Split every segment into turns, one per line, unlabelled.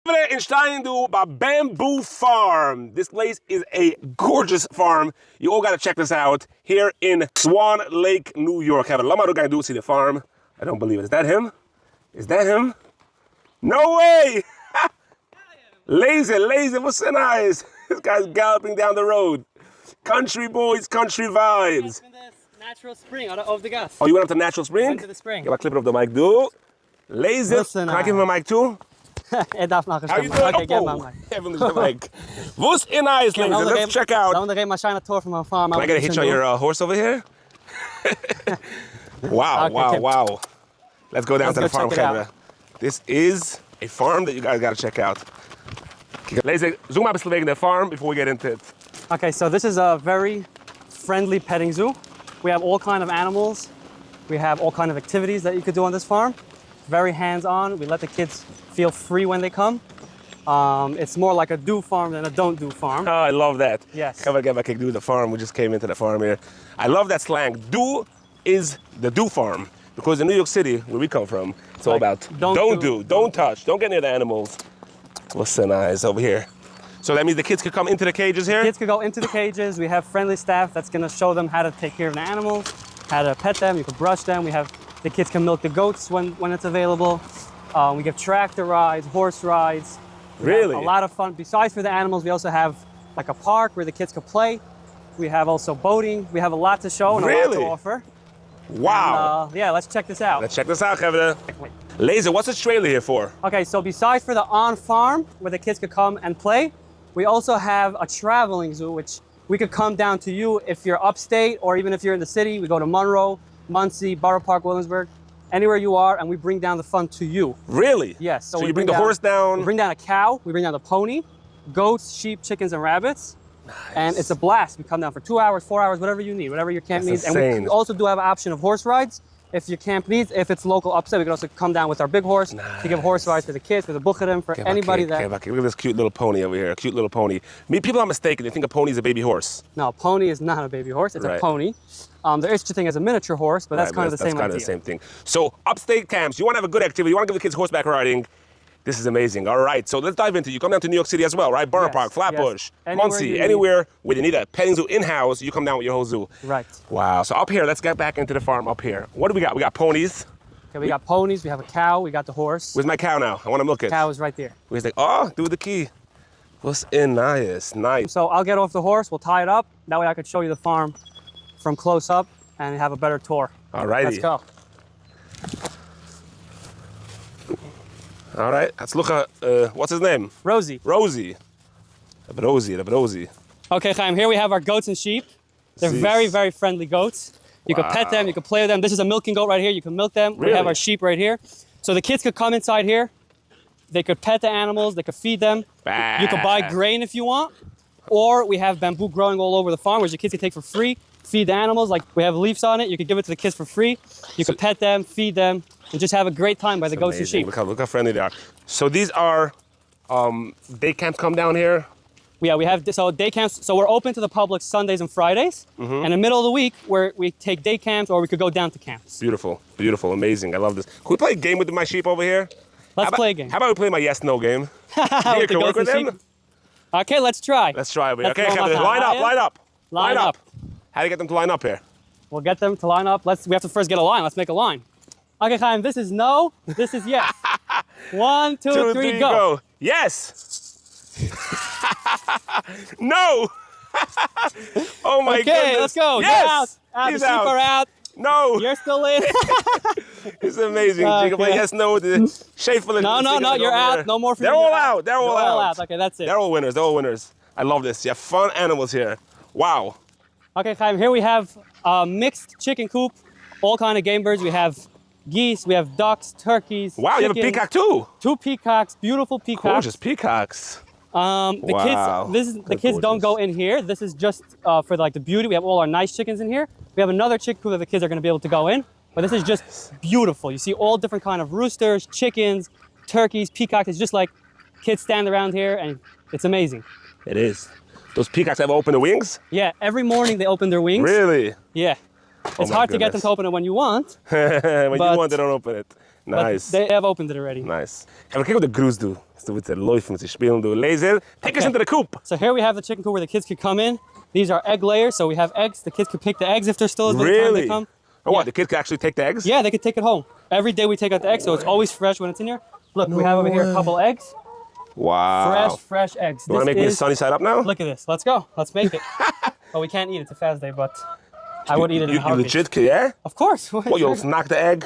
In Steindu by Bamboo Farm. This place is a gorgeous farm. You all gotta check this out here in Swan Lake, New York. Have a lama guy do see the farm. I don't believe it. Is that him? Is that him? No way! Lazy, what's so nice? This guy's galloping down the road. Country boys, country vibes.
Natural spring out of the gas.
Oh, you went up to natural spring?
Went to the spring.
Give a clip of the mic, do. Lazy.
Listen,
can I give him a mic too?
darf nachher
How you doing?
Okay,
Oh, heavenly the mic. What's in Ice, lazy? Let's check out.
Dan geef maar een tour from our farm.
Can I get a hitch on your horse over here? Wow, wow. Let's go down to the farm, camera. This is a farm that you guys gotta check out. Lazy, zoom out a wegen the farm before we get into it.
Okay, so this is a very friendly petting zoo. We have all kind of animals. We have all kind of activities that you could do on this farm. Very hands-on. We let the kids feel free when they come. It's more like a do farm than a don't do farm.
Oh, I love that.
Yes.
Come again, back do the farm. We just came into the farm here. I love that slang. Do is the do farm. Because in New York City, where we come from, it's all about don't touch, don't get near the animals. What's so nice over here? So that means the kids could come into the cages here?
Kids could go into the cages. We have friendly staff that's gonna show them how to take care of the animals, how to pet them, you can brush them. The kids can milk the goats when it's available. We give tractor rides, horse rides.
Really?
A lot of fun. Besides for the animals, we also have like a park where the kids could play. We have also boating. We have a lot to show and a lot to offer.
Wow.
And, yeah, let's check this out.
Let's check this out, Kevin. Laser, what's this trailer here for?
Okay, so besides for the on-farm, where the kids could come and play, we also have a traveling zoo, which we could come down to you if you're upstate, or even if you're in the city. We go to Monroe, Muncie, Borough Park, Williamsburg, anywhere you are, and we bring down the fun to you.
Really?
Yes.
So you bring the horse down?
We bring down a cow, we bring down the pony, goats, sheep, chickens, and rabbits.
Nice.
And it's a blast. We come down for 2 hours, 4 hours, whatever you need, whatever your camp needs.
Insane.
And we also do have an option of horse rides. If your camp needs, if it's local upstate, we can also come down with our big horse to give horse rides for the kids, for the bucherim, for anybody that...
Look at this cute little pony over here, a cute little pony. People are mistaken, they think a pony is a baby horse.
No, a pony is not a baby horse, it's a pony. There is such a thing as a miniature horse, but that's kind of the same idea.
That's kind of the same thing. So upstate camps, you want to have a good activity, you want to give the kids horseback riding. This is amazing. All right, so let's dive into it. You come down to New York City as well, right? Borough Park, Flatbush, Muncie, anywhere where they need a petting zoo in-house, you come down with your whole zoo.
Right.
Wow, so up here, let's get back into the farm up here. What do we got? We got ponies.
Okay, we got ponies, we have a cow, we got the horse.
Where's my cow now? I want to milk it.
Cow is right there.
He's like, oh, do the key. What's in nice, nice.
So I'll get off the horse, we'll tie it up. That way I could show you the farm from close up and have a better tour.
All righty.
Let's go.
All right, let's look at, what's his name?
Rosie.
Rosie. Rosie.
Okay, Chaim, here we have our goats and sheep. They're very, very friendly goats. You can pet them, you can play with them. This is a milking goat right here, you can milk them.
Really?
We have our sheep right here. So the kids could come inside here. They could pet the animals, they could feed them. You could buy grain if you want. Or we have bamboo growing all over the farm, which the kids can take for free. Feed the animals, like we have leaves on it. You could give it to the kids for free. You could pet them, feed them, and just have a great time by the goats and sheep.
Look how friendly they are. So these are, day camps come down here?
Yeah, we have day camps. So we're open to the public Sundays and Fridays. And in the middle of the week, where we take day camps or we could go down to camps.
Beautiful, beautiful, amazing. I love this. Can we play a game with my sheep over here?
Let's play a game.
How about we play my yes/no game? You can work with them?
Okay, let's try.
Let's try. Okay, line up. Line up. How do you get them to line up here?
We'll get them to line up. We have to first get a line. Let's make a line. Okay, Chaim, this is no, this is yes. 1, 2, 3, go.
Yes. No. Oh my goodness.
Okay, let's go.
Yes.
The sheep are out.
No.
You're still in.
It's amazing. You can play yes, no.
No, you're out. Here. No more for you.
They're all out. They're all out.
Okay, that's it.
They're all winners. I love this. You have fun animals here. Wow.
Okay, Chaim, here we have a mixed chicken coop, all kind of game birds. We have geese, we have ducks, turkeys,
wow, chickens. You have a peacock too?
2 peacoaks, beautiful peacocks.
Gorgeous peacocks.
The kids don't go in here. This is just for like the beauty. We have all our nice chickens in here. We have another chicken coop that the kids are gonna be able to go in. But this is just beautiful. You see all different kind of roosters, chickens, turkeys, peacocks. It's just like kids stand around here and it's amazing.
It is. Those peacocks have open the wings?
Yeah, every morning they open their wings.
Really?
Yeah. It's hard to get them to open it when you want.
When you want, they don't open it. Nice.
But they have opened it already.
Nice. Gaan we kijken wat de Groes doen. So with the Läufen, sie spielen, du Laser. Take us into the coop.
So here we have the chicken coop where the kids could come in. These are egg layers, so we have eggs. The kids could pick the eggs if they're still as by the time they come.
Oh, what? The kids can actually take the eggs?
Yeah, they could take it home. Every day we take out the eggs, so it's always fresh when it's in here. Look, we have over here a couple eggs.
Wow.
Fresh eggs.
You want to make me sunny side up now?
Look at this. Let's go. Let's make it. Well, we can't eat it. It's a fast day, but I would eat it in a
You
heartbeat.
legit can, yeah?
Of course.
Well, you'll knock the egg,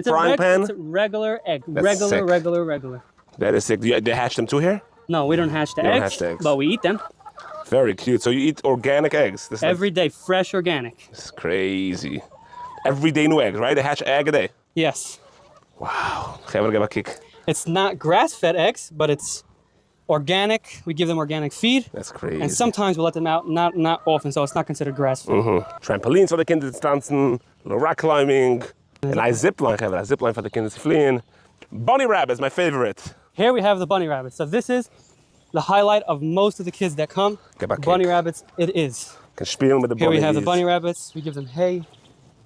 frying pan?
It's a regular egg.
That's sick.
Regular.
That is sick. Do they hatch them too here?
No, we don't hatch the
You don't
eggs,
hatch the eggs.
but we eat them.
Very cute. So you eat organic eggs? This is
Every day, fresh organic.
It's crazy. Every day new eggs, right? They hatch an egg a day?
Yes.
Wow. Gaan we even kijken.
It's not grass-fed eggs, but it's organic. We give them organic feed.
That's crazy.
And sometimes we let them out, not often, so it's not considered grass-fed.
Trampolines voor de kinderen te dansen, rock climbing. En hij zipline gaan we, zipline voor de kinderen te vliegen. Bunny rabbits, my favorite.
Here we have the bunny rabbits. So this is the highlight of most of the kids that come. Bunny rabbits, it is.
Can spelen met de
Here
bunnies.
we have the bunny rabbits. We give them hay.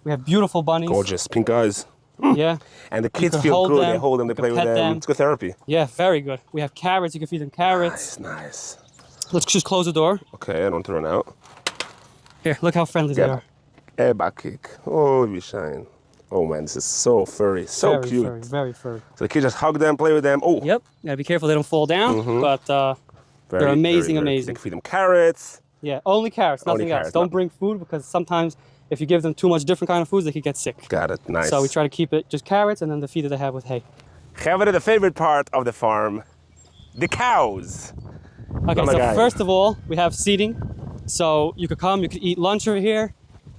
We have beautiful bunnies.
Gorgeous, pink eyes.
Yeah.
And the kids
can
feel
hold
good.
them,
They hold them, they
you can
play with
pet
them.
them.
It's good therapy.
Yeah, very good. We have carrots. You can feed them carrots.
Nice.
Let's just close the door.
Okay, I don't run out.
Here, look how friendly they are.
Eba kick. Oh, we shine. Oh man, this is so furry, so
Very
cute.
furry, very furry.
So the kids just hug them, play with them. Oh.
Yep. Yeah, be careful they don't fall down. But
Very,
they're amazing,
very
amazing.
You can feed them carrots.
Yeah, only carrots,
Only
nothing else.
carrots,
Don't
no.
bring food because sometimes if you give them too much different kind of foods, they could get sick.
Got it, nice.
So we try to keep it just carrots and then the feed that they have with hay.
Gaan we to the favorite part of the farm, the cows.
Okay,
my
so
guy.
first of all, we have seating. So you could come, you could eat lunch over here,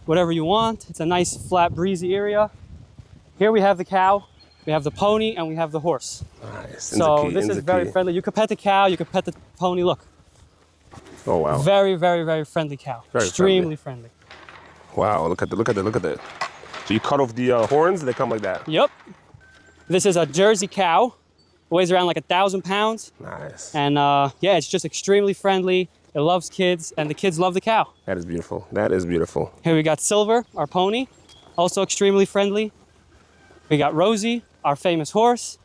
whatever you want. It's a nice, flat, breezy area. Here we have the cow, we have the pony, and we have the horse.
Nice.
So this is very friendly. You could pet the cow, you could pet the pony. Look,
Oh wow.
very, very, very friendly cow.
Very
Extremely friendly.
Wow, look at that. So you cut off the horns and they come like that.
Yep. This is a Jersey cow. Weighs around like 1,000 pounds.
Nice.
And yeah, it's just extremely friendly. It loves kids, and the kids love the cow.
That is beautiful. That is beautiful.
Here we got Silver, our pony, also extremely friendly. We got Rosie, our famous horse,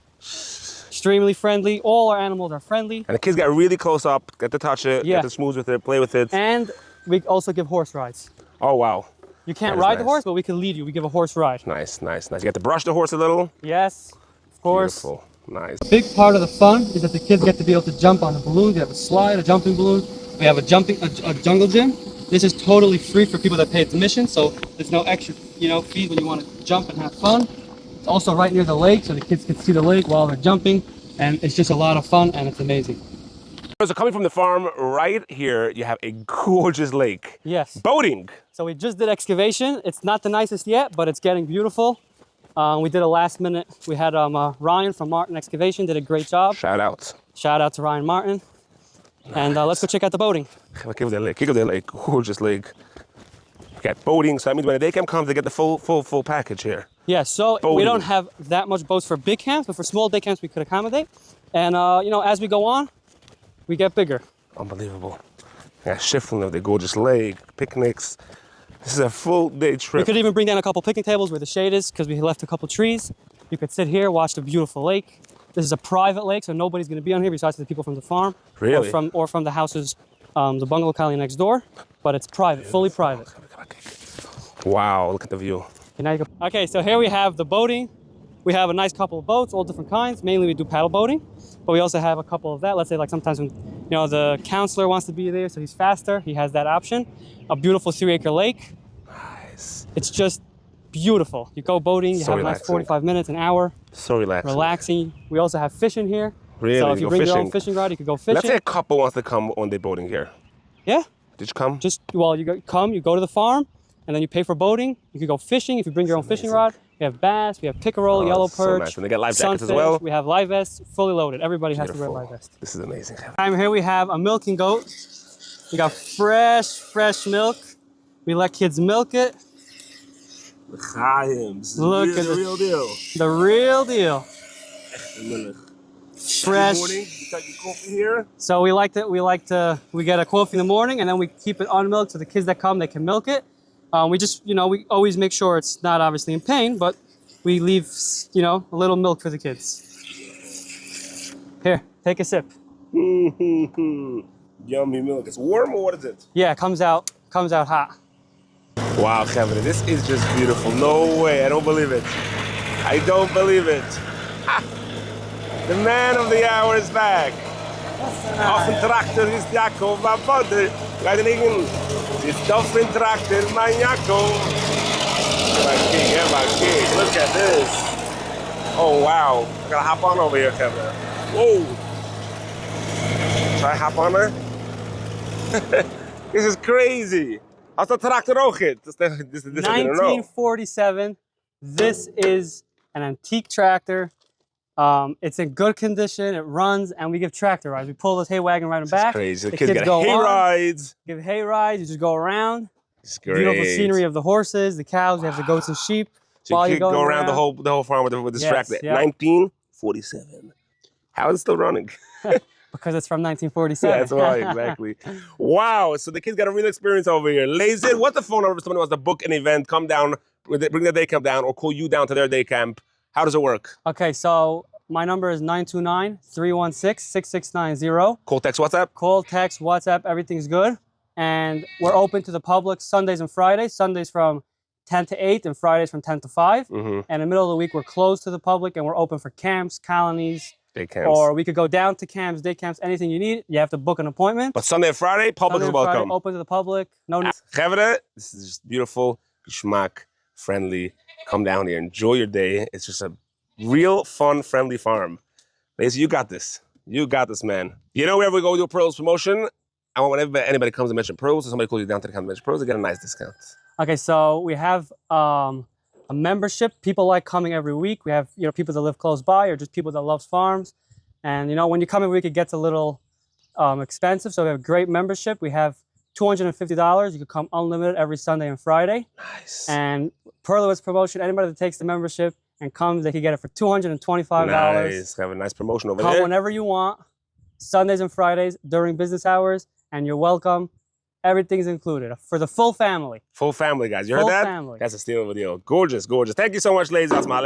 extremely friendly. All our animals are friendly.
And the kids get really close up, get to touch it,
Yeah.
get to smooth with it, play with it.
And we also give horse rides.
Oh wow.
You can't
That is
ride the
nice.
horse, but we can lead you. We give a horse ride.
Nice. You get to brush the horse a little.
Yes, of course.
Beautiful. Nice.
A big part of the fun is that the kids get to be able to jump on the balloons. We have a slide, a jumping balloon. We have a jungle gym. This is totally free for people that pay admission, so there's no extra, fee when you want to jump and have fun. It's also right near the lake, so the kids can see the lake while they're jumping, and it's just a lot of fun, and it's amazing.
So coming from the farm right here, you have a gorgeous lake.
Yes.
Boating.
So we just did excavation. It's not the nicest yet, but it's getting beautiful. We did a last minute. We had Ryan from Martin Excavation did a great job.
Shout out.
Shout out to Ryan Martin. Nice. And let's go check out the boating.
Kijk op de lake, gorgeous lake. You got boating, so that means when the day camp comes, they get the full package here.
Yeah, so
boating.
We don't have that much boats for big camps, but for small day camps we could accommodate. And as we go on, we get bigger.
Unbelievable. Yeah, shifting of the gorgeous lake, picnics. This is a full day trip.
We could even bring down a couple picnic tables where the shade is because we left a couple trees. You could sit here, watch the beautiful lake. This is a private lake, so nobody's going to be on here besides the people from the farm.
Really?
Or from the houses, the bungalow colony next door. But it's private, fully private.
Wow, look at the view.
Okay, so here we have the boating. We have a nice couple of boats, all different kinds. Mainly we do paddle boating, but we also have a couple of that. Let's say like sometimes when the counselor wants to be there, so he's faster, he has that option. A beautiful 3-acre lake.
Nice.
It's just beautiful. You go boating, you
So
have a nice 45 minutes, an hour.
So relaxing.
Relaxing. We also have fishing here.
Really?
So if you bring your own
fishing.
fishing rod, you could go fishing.
Let's say a couple wants to come on their boating here.
Yeah.
Did you come?
You go to the farm, and then you pay for boating. You could go fishing if you bring your own fishing rod. We have bass, we have pickerel, yellow
so
perch,
nice. And they get life jackets as
sunfish.
well.
We have live vests, fully loaded. Everybody has to wear a live vest.
This is amazing.
Here we have a milking goat. We got fresh milk. We let kids milk it. Look at
the real deal.
The real deal. Fresh.
Morning, you got your coffee here.
So we get a coffee in the morning and then we keep it unmilked so the kids that come, they can milk it. We always make sure it's not obviously in pain, but we leave, you know, a little milk for the kids. Here, take a sip.
Yummy milk. It's warm or what is it?
Yeah, it comes out hot.
Wow, Kevin, this is just beautiful. No way, I don't believe it. I don't believe it. The man of the hour is back. Auf dem Traktor ist Jakob, mein Vater. Leider liegen. Ist auf dem Traktor, mein Jakob. My king, look at this. Oh, wow. I gotta hop on over here, Kevin. Whoa. Should I hop on her? This is crazy. How's the tractor ook it? This
1947. This is an antique tractor. It's in good condition. It runs, and we give tractor rides. We pull this hay wagon right in the back.
Crazy. The kids get hay rides.
Give hay rides. You just go around.
It's great.
Beautiful scenery of the horses, the cows. You have the goats and sheep.
So you go around the whole farm with this tractor.
Yeah.
1947. How is it still running?
Because it's from 1947.
That's why, exactly. Wow, so the kids got a real experience over here. Lazin, what's the phone number if somebody wants to book an event, come down, bring their day camp down, or call you down to their day camp? How does it work?
Okay, so my number is 929-316-6690.
Call, text, WhatsApp?
Call, text, WhatsApp, everything's good. And we're open to the public Sundays and Fridays. Sundays from 10 to 8 and Fridays from 10 to 5. And in the middle of the week, we're closed to the public and we're open for camps, colonies,
day camps.
Or we could go down to camps, day camps, anything you need. You have to book an appointment.
But Sunday and Friday, public is welcome.
Friday, open to the public. No need.
Gevre, this is just beautiful, geschmack, friendly. Come down here, enjoy your day. It's just a real fun, friendly farm. Lacey, you got this. You got this, man. You know, wherever we go do a Perlowitz promotion, I want whenever anybody comes and mention Perlowitz, or somebody calls you down to the camp and mention Perlowitz, they get a nice discount.
Okay, so we have a membership. People like coming every week. We have, you know, people that live close by or just people that loves farms. And, you know, when you come every week, it gets a little expensive. So we have a great membership. We have $250. You can come unlimited every Sunday and Friday.
Nice.
And Perlowitz promotion, anybody that takes the membership and comes, they can get it for $225.
Nice. Have a nice promotion over there.
Come whenever you want, Sundays and Fridays during business hours, and you're welcome. Everything's included for the full family.
Full family, guys. You heard that?
Full family.
That's a steal video. Gorgeous, gorgeous. Thank you so much, ladies. That's my